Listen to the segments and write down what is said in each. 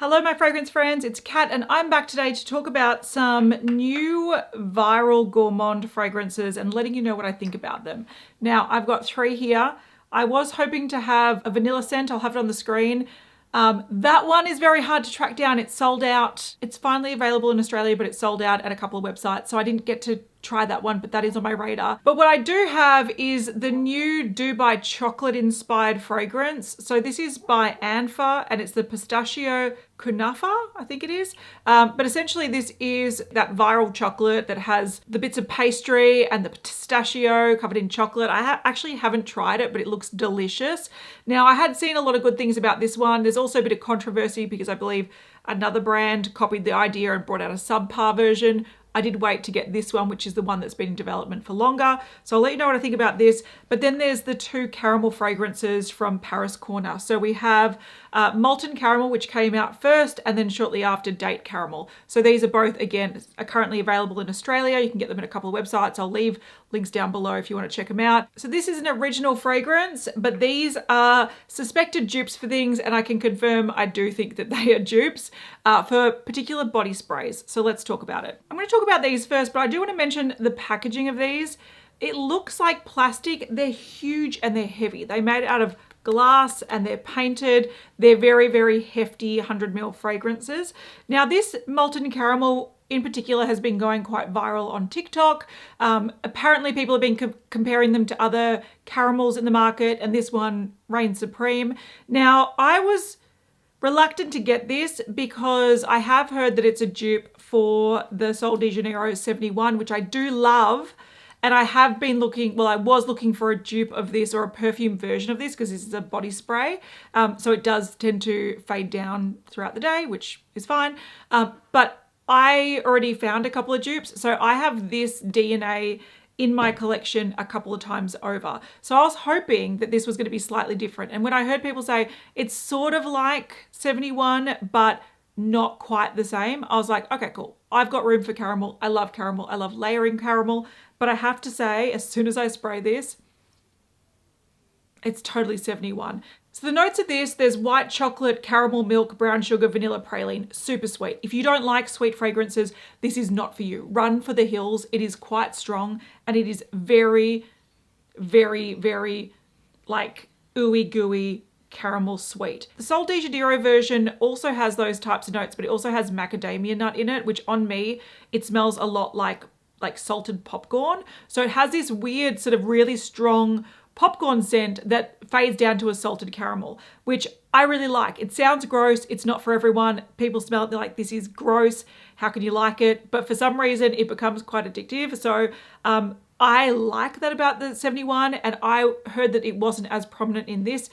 Hello my fragrance friends, it's Kat and I'm back today to talk about some new viral gourmand fragrances and letting you know what I think about them. Now I've got 3 here. I was hoping to have a vanilla scent, I'll have it on the screen. That one is very hard to track down, it's sold out. It's finally available in Australia but it's sold out at a couple of websites, so I didn't get to try that one, but that is on my radar. But what I do have is the new Dubai chocolate inspired fragrance. So this is by Anfa and it's the Pistachio Kunafa, I think it is. But essentially this is that viral chocolate that has the bits of pastry and the pistachio covered in chocolate. I actually haven't tried it, but it looks delicious. Now I had seen a lot of good things about this one. There's also a bit of controversy because I believe another brand copied the idea and brought out a subpar version. I did wait to get this one, which is the one that's been in development for longer. So I'll let you know what I think about this. But then there's the 2 caramel fragrances from Paris Corner. So we have Molten Caramel, which came out first, and then shortly after Date Caramel. So these are both, again, are currently available in Australia. You can get them in a couple of websites. I'll leave links down below if you want to check them out. So this is an original fragrance, but these are suspected dupes for things, and I can confirm I do think that they are dupes for particular body sprays. So let's talk about it. I'm going to talk about these first, but I do want to mention the packaging of these. It looks like plastic. They're huge and they're heavy. They're made out of glass and they're painted. They're very, very hefty 100ml fragrances. Now this Molten Caramel in particular has been going quite viral on TikTok. Apparently people have been comparing them to other caramels in the market and this one reigns supreme. Now I was reluctant to get this because I have heard that it's a dupe for the Sol de Janeiro 71, which I do love. And I have been looking, well, I was looking for a dupe of this or a perfume version of this because this is a body spray. So it does tend to fade down throughout the day, which is fine. But I already found a couple of dupes. So I have this DNA in my collection a couple of times over. So I was hoping that this was going to be slightly different. And when I heard people say it's sort of like 71, but not quite the same, I was like, okay, cool. I've got room for caramel. I love layering caramel. But I have to say, as soon as I spray this, it's totally 71. So the notes of this, there's white chocolate, caramel milk, brown sugar, vanilla praline, super sweet. If you don't like sweet fragrances, this is not for you. Run for the hills. It is quite strong and it is very, very, very like ooey gooey caramel sweet. The Sol de Janeiro version also has those types of notes, but it also has macadamia nut in it, which on me, it smells a lot like salted popcorn. So it has this weird sort of really strong popcorn scent that fades down to a salted caramel, which I really like. It sounds gross. It's not for everyone. People smell it, they're like, this is gross. How can you like it? But for some reason it becomes quite addictive. So I like that about the 71 and I heard that it wasn't as prominent in this.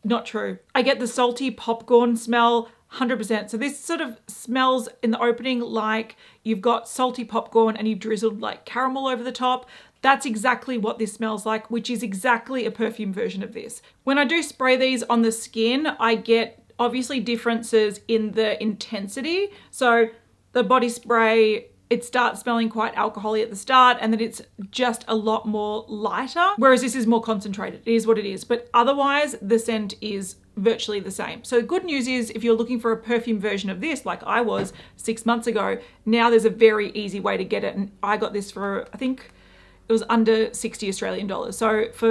Not true. I get the salty popcorn smell 100%. So this sort of smells in the opening like you've got salty popcorn and you've drizzled like caramel over the top. That's exactly what this smells like, which is exactly a perfume version of this. When I do spray these on the skin, I get obviously differences in the intensity. So the body spray, it starts smelling quite alcoholic at the start and then it's just a lot more lighter, whereas this is more concentrated. It is what it is, but otherwise the scent is virtually the same. So the good news is if you're looking for a perfume version of this, like I was 6 months ago, now there's a very easy way to get it. And I got this for, I think it was under 60 Australian dollars. So for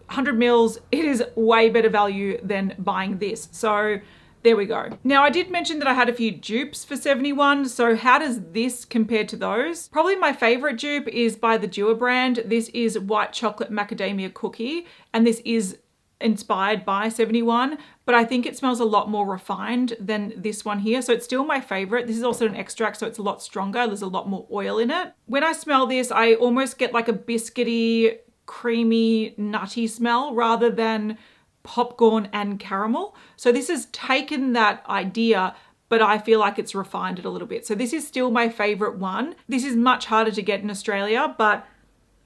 100 mils, it is way better value than buying this. So there we go. Now I did mention that I had a few dupes for 71. So how does this compare to those? Probably my favorite dupe is by the Dua brand. This is white chocolate macadamia cookie. And this is inspired by 71, but I think it smells a lot more refined than this one here. So it's still my favorite. This is also an extract, so it's a lot stronger. There's a lot more oil in it. When I smell this, I almost get like a biscuity, creamy, nutty smell rather than popcorn and caramel. So this has taken that idea, but I feel like it's refined it a little bit. So this is still my favorite one. This is much harder to get in Australia, but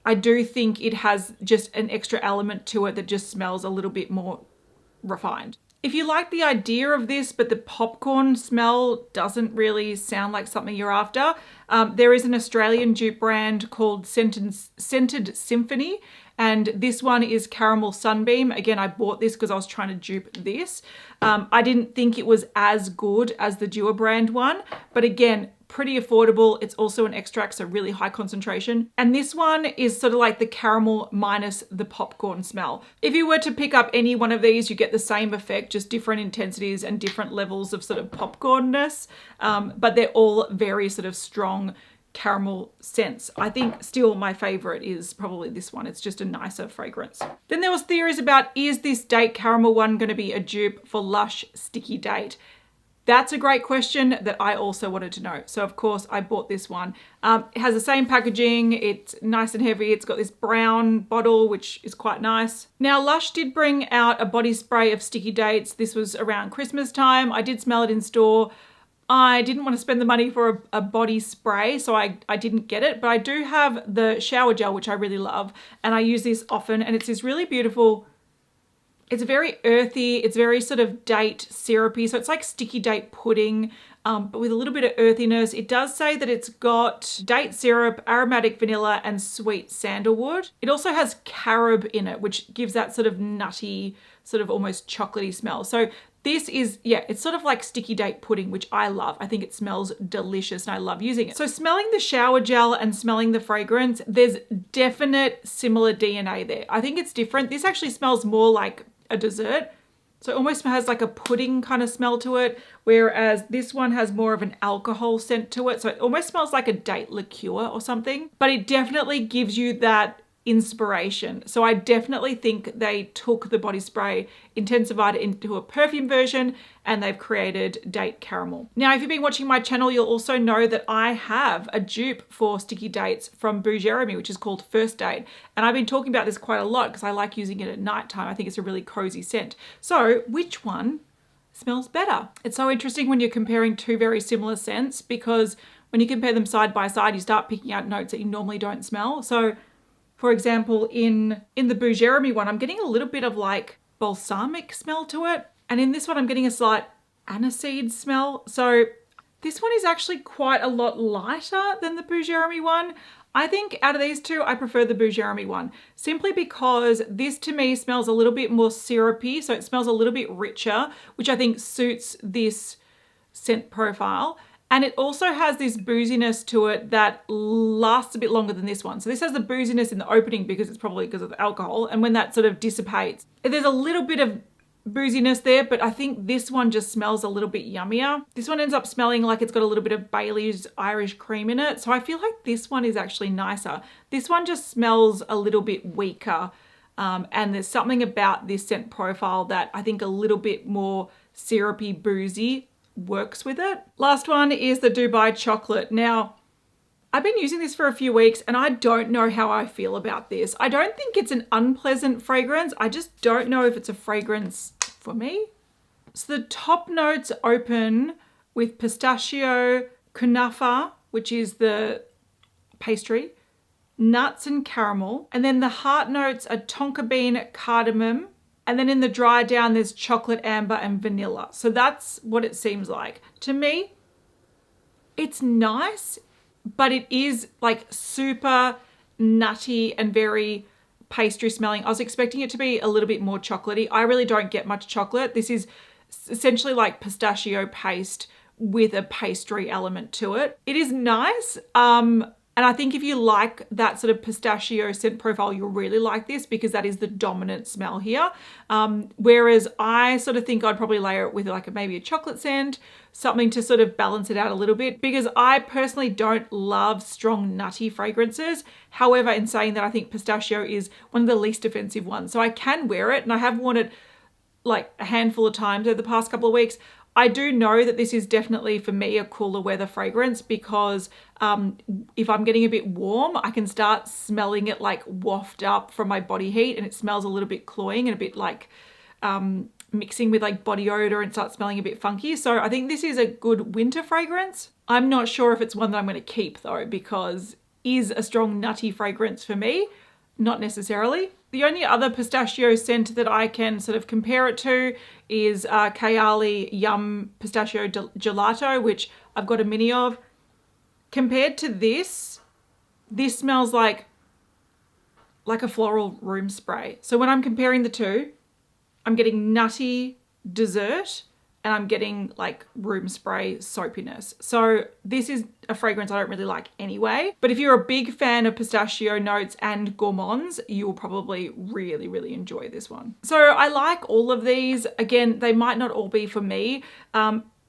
I do think it has just an extra element to it that just smells a little bit more refined. If you like the idea of this, but the popcorn smell doesn't really sound like something you're after, there is an Australian dupe brand called Scented Symphony, and this one is Caramel Sunbeam. Again, I bought this because I was trying to dupe this. I didn't think it was as good as the Dua brand one, but again, pretty affordable. It's also an extract, so really high concentration. And this one is sort of like the caramel minus the popcorn smell. If you were to pick up any one of these, you get the same effect, just different intensities and different levels of sort of popcornness. But they're all very sort of strong caramel scents. I think still my favorite is probably this one. It's just a nicer fragrance. Then there was theories about, is this date caramel one going to be a dupe for Lush Sticky Date? That's a great question that I also wanted to know. So of course I bought this one. It has the same packaging. It's nice and heavy. It's got this brown bottle, which is quite nice. Now Lush did bring out a body spray of Sticky Dates. This was around Christmas time. I did smell it in store. I didn't want to spend the money for a body spray, so I didn't get it, but I do have the shower gel, which I really love, and I use this often, and it's this really beautiful, it's very earthy, it's very sort of date syrupy, so it's like sticky date pudding, but with a little bit of earthiness. It does say that it's got date syrup, aromatic vanilla, and sweet sandalwood. It also has carob in it, which gives that sort of nutty, sort of almost chocolatey smell. So this is, yeah, it's sort of like sticky date pudding, which I love. I think it smells delicious and I love using it. So smelling the shower gel and smelling the fragrance, there's definite similar DNA there. I think it's different. This actually smells more like a dessert. So it almost has like a pudding kind of smell to it, whereas this one has more of an alcohol scent to it. So it almost smells like a date liqueur or something, but it definitely gives you that inspiration. So I definitely think they took the body spray, intensified it into a perfume version, and they've created date caramel. Now, if you've been watching my channel, you'll also know that I have a dupe for Sticky Dates from Boo Jeremy, which is called First Date. And I've been talking about this quite a lot because I like using it at nighttime. I think it's a really cozy scent. So which one smells better? It's so interesting when you're comparing two very similar scents, because when you compare them side by side, you start picking out notes that you normally don't smell. So for example, in the Boo Jeremy one, I'm getting a little bit of like balsamic smell to it. And in this one, I'm getting a slight aniseed smell. So this one is actually quite a lot lighter than the Boo Jeremy one. I think out of these two, I prefer the Boo Jeremy one, simply because this to me smells a little bit more syrupy. So it smells a little bit richer, which I think suits this scent profile. And it also has this booziness to it that lasts a bit longer than this one. So this has the booziness in the opening because it's probably because of the alcohol. And when that sort of dissipates, there's a little bit of booziness there, but I think this one just smells a little bit yummier. This one ends up smelling like it's got a little bit of Bailey's Irish cream in it. So I feel like this one is actually nicer. This one just smells a little bit weaker. And there's something about this scent profile that I think a little bit more syrupy, boozy works with it. Last one is the Dubai chocolate. Now, I've been using this for a few weeks and I don't know how I feel about this. I don't think it's an unpleasant fragrance. I just don't know if it's a fragrance for me. So the top notes open with pistachio, kunafa, which is the pastry, nuts and caramel. And then the heart notes are tonka bean, cardamom. And then in the dry down, there's chocolate, amber, and vanilla. So that's what it seems like. To me, it's nice, but it is like super nutty and very pastry smelling. I was expecting it to be a little bit more chocolatey. I really don't get much chocolate. This is essentially like pistachio paste with a pastry element to it. It is nice. And I think if you like that sort of pistachio scent profile, you'll really like this because that is the dominant smell here. Whereas I sort of think I'd probably layer it with like maybe a chocolate scent, something to sort of balance it out a little bit, because I personally don't love strong nutty fragrances. However, in saying that, I think pistachio is one of the least offensive ones. So I can wear it, and I have worn it like a handful of times over the past couple of weeks. I do know that this is definitely for me a cooler weather fragrance because if I'm getting a bit warm, I can start smelling it like waft up from my body heat, and it smells a little bit cloying and a bit like mixing with like body odor and start smelling a bit funky. So I think this is a good winter fragrance. I'm not sure if it's one that I'm going to keep though, because is a strong nutty fragrance for me? Not necessarily. The only other pistachio scent that I can sort of compare it to is Kayali Yum Pistachio Gelato, which I've got a mini of. Compared to this smells like a floral room spray. So when I'm comparing the two, I'm getting nutty dessert and I'm getting like room spray soapiness. So this is a fragrance I don't really like anyway. But if you're a big fan of pistachio notes and gourmands, you will probably really, really enjoy this one. So I like all of these. Again, they might not all be for me.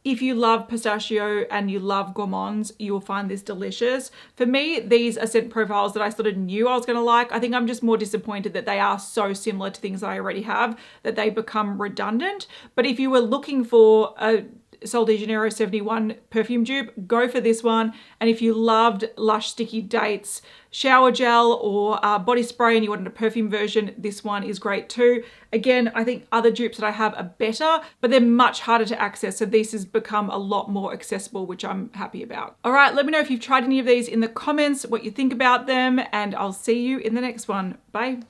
If you love pistachio and you love gourmands, you will find this delicious. For me, these are scent profiles that I sort of knew I was going to like. I think I'm just more disappointed that they are so similar to things that I already have that they become redundant. But if you were looking for a Sol de Janeiro 71 perfume dupe, go for this one. And if you loved Lush Sticky Dates shower gel or body spray and you wanted a perfume version, this one is great too. Again, I think other dupes that I have are better, but they're much harder to access. So this has become a lot more accessible, which I'm happy about. All right, let me know if you've tried any of these in the comments, what you think about them, and I'll see you in the next one. Bye.